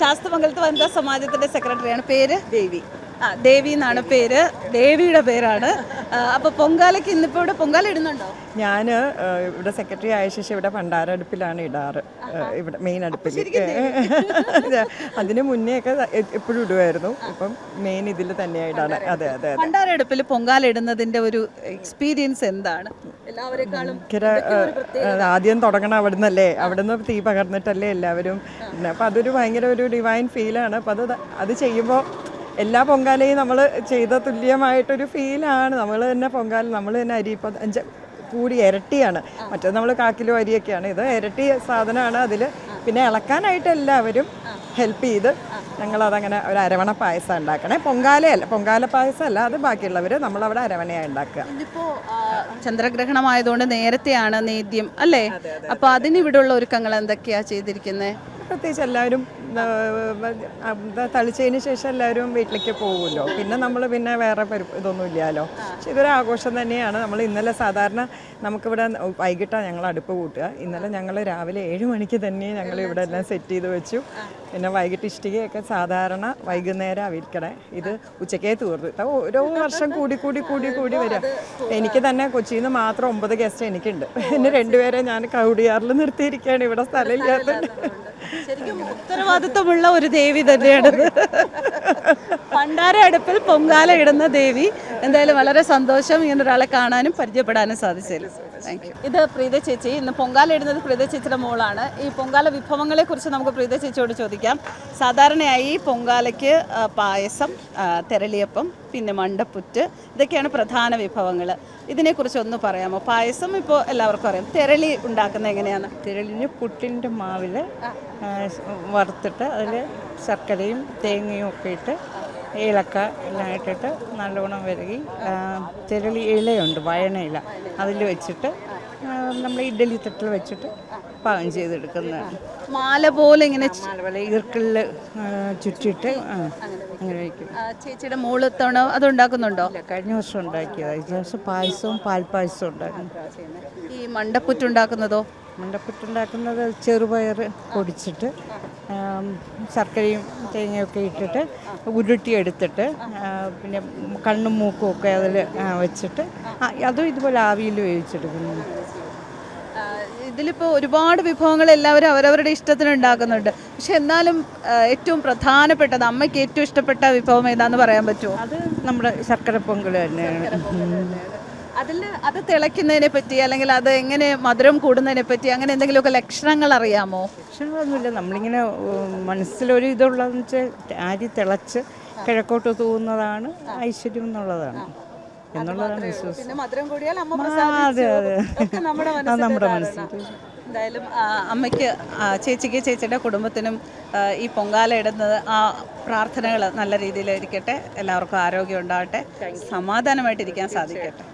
ശാസ്തമംഗലത്ത് വനിതാ സമാജത്തിന്റെ സെക്രട്ടറിയാണ്. പേര് ദേവി. ദേവി എന്നാണ് പേര്, ദേവിയുടെ പേരാണ്. അപ്പോൾ പൊങ്കാലയ്ക്ക് ഇന്നിപ്പോൾ ഇവിടെ പൊങ്കാല ഇടുന്നുണ്ടോ? ഞാൻ ഇവിടെ സെക്രട്ടറി ആയ ശേഷം ഇവിടെ ഭണ്ഡാര അടുപ്പിലാണ് ഇടാറ്, ഇവിടെ മെയിൻ അടുപ്പിൽ. അതിന് മുന്നേ ഒക്കെ എപ്പോഴും ഇടുമായിരുന്നു, ഇപ്പം മെയിൻ ഇതിൽ തന്നെയാണ് ഇടാറ്. അതെ അതെ. ഭണ്ഡാര അടുപ്പിൽ പൊങ്കാല ഇടുന്നതിന്റെ ഒരു എക്സ്പീരിയൻസ് എന്താണ്? എല്ലാവരെക്കാളും ആദ്യം തുടങ്ങണം അവിടെ നിന്നല്ലേ, അവിടെ നിന്ന് തീ പകർന്നിട്ടല്ലേ എല്ലാവരും. അപ്പം അതൊരു ഭയങ്കര ഒരു ഡിവൈൻ ഫീലാണ്. അപ്പം അത് ചെയ്യുമ്പോൾ എല്ലാ പൊങ്കാലയും നമ്മൾ ചെയ്ത തുല്യമായിട്ടൊരു ഫീലാണ്. നമ്മൾ തന്നെ പൊങ്കാല നമ്മൾ തന്നെ അരി ഇപ്പം 5 കൂടി ഇരട്ടിയാണ്. മറ്റേത് നമ്മൾ കാക്കിലോ അരിയൊക്കെയാണ്, ഇത് ഇരട്ടി സാധനമാണ്. അതിൽ പിന്നെ ഇളക്കാനായിട്ട് എല്ലാവരും ഹെൽപ്പ് ചെയ്ത് ഞങ്ങളതങ്ങനെ ഒരു അരവണ പായസം ഉണ്ടാക്കണേ. പൊങ്കാല പായസമല്ല, അത് ബാക്കിയുള്ളവർ നമ്മളവിടെ അരവണയാണ് ഉണ്ടാക്കുക. ഇതിപ്പോൾ ചന്ദ്രഗ്രഹണമായതുകൊണ്ട് നേരത്തെയാണ് നേദ്യം അല്ലേ? അപ്പോൾ അതിനിവിടെയുള്ള ഒരുക്കങ്ങൾ എന്തൊക്കെയാണ് ചെയ്തിരിക്കുന്നത്? പ്രത്യേകിച്ച് എല്ലാവരും തളിച്ചതിന് ശേഷം എല്ലാവരും വീട്ടിലേക്ക് പോകുമല്ലോ. പിന്നെ നമ്മൾ പിന്നെ വേറെ ഇതൊന്നും ഇല്ലല്ലോ. പക്ഷെ ഇതൊരു ആഘോഷം തന്നെയാണ്. നമ്മൾ ഇന്നലെ സാധാരണ നമുക്കിവിടെ വൈകിട്ടാണ് ഞങ്ങൾ അടുപ്പ് കൂട്ടുക. ഇന്നലെ ഞങ്ങൾ രാവിലെ 7 മണിക്ക് തന്നെ ഞങ്ങൾ ഇവിടെ എല്ലാം സെറ്റ് ചെയ്ത് വെച്ചു. പിന്നെ വൈകിട്ട് ഇഷ്ടികയൊക്കെ സാധാരണ വൈകുന്നേരം അവിരിക്കണേ, ഇത് ഉച്ചക്കേ തീർന്നു. ഓരോ വർഷം കൂടി വരിക. എനിക്ക് തന്നെ കൊച്ചിയിൽ നിന്ന് മാത്രം 9 ഗസ്റ്റ് എനിക്കുണ്ട്. പിന്നെ 2 പേരെ ഞാൻ കൗടിയാറിൽ നിർത്തിയിരിക്കുകയാണ്, ഇവിടെ സ്ഥലമില്ലാത്തതുകൊണ്ട്. ശരിക്കും ഉത്തരവാദിത്വമുള്ള ഒരു ദേവി തന്നെയാണ് ഭണ്ഡാര അടുപ്പിൽ പൊങ്കാല ഇടുന്ന ദേവി. എന്തായാലും വളരെ സന്തോഷം ഇങ്ങനെ ഒരാളെ കാണാനും പരിചയപ്പെടാനും സാധിച്ചില്ല. Thank you. ഇത് പ്രീത ചേച്ചി. ഇന്ന് പൊങ്കാല ഇടുന്നത് പ്രീത ചേച്ചിയുടെ മോളാണ്. ഈ പൊങ്കാല വിഭവങ്ങളെ കുറിച്ച് നമുക്ക് പ്രീത ചേച്ചിയോട് ചോദിക്കാം. സാധാരണയായി പൊങ്കാലയ്ക്ക് പായസം, തെരളിയപ്പം, പിന്നെ മണ്ടപ്പുറ്റ്, ഇതൊക്കെയാണ് പ്രധാന വിഭവങ്ങൾ. ഇതിനെക്കുറിച്ച് ഒന്ന് പറയാമോ? പായസം ഇപ്പോൾ എല്ലാവർക്കും അറിയാം. തെരളി ഉണ്ടാക്കുന്നത് എങ്ങനെയാണ്? തെരളിന് പുട്ടിൻ്റെ മാവിൽ വറുത്തിട്ട് അതിൽ ശർക്കരയും തേങ്ങയും ഒക്കെ ഇട്ട് ഏലക്ക എല്ലാം ഇട്ടിട്ട് നല്ലോണം വിരകി തെരളി ഇലയുണ്ട്, വയണ ഇല, അതിൽ വെച്ചിട്ട് നമ്മൾ ഇഡ്ഡലി തട്ടിൽ വെച്ചിട്ട് പാകം ചെയ്തെടുക്കുന്നതാണ്. മാല പോലെ ഇങ്ങനെ ഈർക്കിളിൽ ചുറ്റിട്ട് അങ്ങനെ വയ്ക്കും. ചേച്ചിയുടെ മോള് തവണ അത് ഉണ്ടാക്കുന്നുണ്ടോ? കഴിഞ്ഞ വർഷം ഉണ്ടാക്കിയത്. ഇതിന് പായസവും പാൽപ്പായസവും ഉണ്ടാക്കുന്നു. ഈ മണ്ടപ്പുറ്റുണ്ടാക്കുന്നതോ? മണ്ടപ്പുറ്റുണ്ടാക്കുന്നത് ചെറുപയർ പൊടിച്ചിട്ട് ശർക്കരയും തേങ്ങയൊക്കെ ഇട്ടിട്ട് ഉരുട്ടിയെടുത്തിട്ട് പിന്നെ കണ്ണും മൂക്കും ഒക്കെ അതിൽ വെച്ചിട്ട് അതും ഇതുപോലെ ആവിയിൽ വേവിച്ചെടുക്കുന്നു. ഇതിലിപ്പോൾ ഒരുപാട് വിഭവങ്ങൾ എല്ലാവരും അവരവരുടെ ഇഷ്ടത്തിന് ഉണ്ടാക്കുന്നുണ്ട്. പക്ഷെ എന്നാലും ഏറ്റവും പ്രധാനപ്പെട്ടത്, അമ്മയ്ക്ക് ഏറ്റവും ഇഷ്ടപ്പെട്ട വിഭവം ഏതാന്ന് പറയാൻ പറ്റുമോ? അത് നമ്മുടെ ശർക്കര പൊങ്കൽ തന്നെയാണ്. അത് തിളയ്ക്കുന്നതിനെ പറ്റി, അല്ലെങ്കിൽ അത് എങ്ങനെ മധുരം കൂടുന്നതിനെ പറ്റി അങ്ങനെ എന്തെങ്കിലുമൊക്കെ ലക്ഷണങ്ങൾ അറിയാമോ? ലക്ഷണങ്ങളൊന്നുമില്ല. നമ്മളിങ്ങനെ മനസ്സിലൊരു ഇതുള്ളതെന്ന് വെച്ചാൽ അരി തിളച്ച് കിഴക്കോട്ട് തൂവുന്നതാണ് ഐശ്വര്യം എന്നുള്ളതാണ് വിശ്വാസം. അതെ അതെ, നമ്മുടെ മനസ്സിൽ. എന്തായാലും അമ്മയ്ക്ക്, ചേച്ചിക്ക്, ചേച്ചിയുടെ കുടുംബത്തിനും ഈ പൊങ്കാല ഇടുന്നത് ആ പ്രാർത്ഥനകൾ നല്ല രീതിയിലിരിക്കട്ടെ. എല്ലാവർക്കും ആരോഗ്യം ഉണ്ടാകട്ടെ, സമാധാനമായിട്ടിരിക്കാൻ സാധിക്കട്ടെ.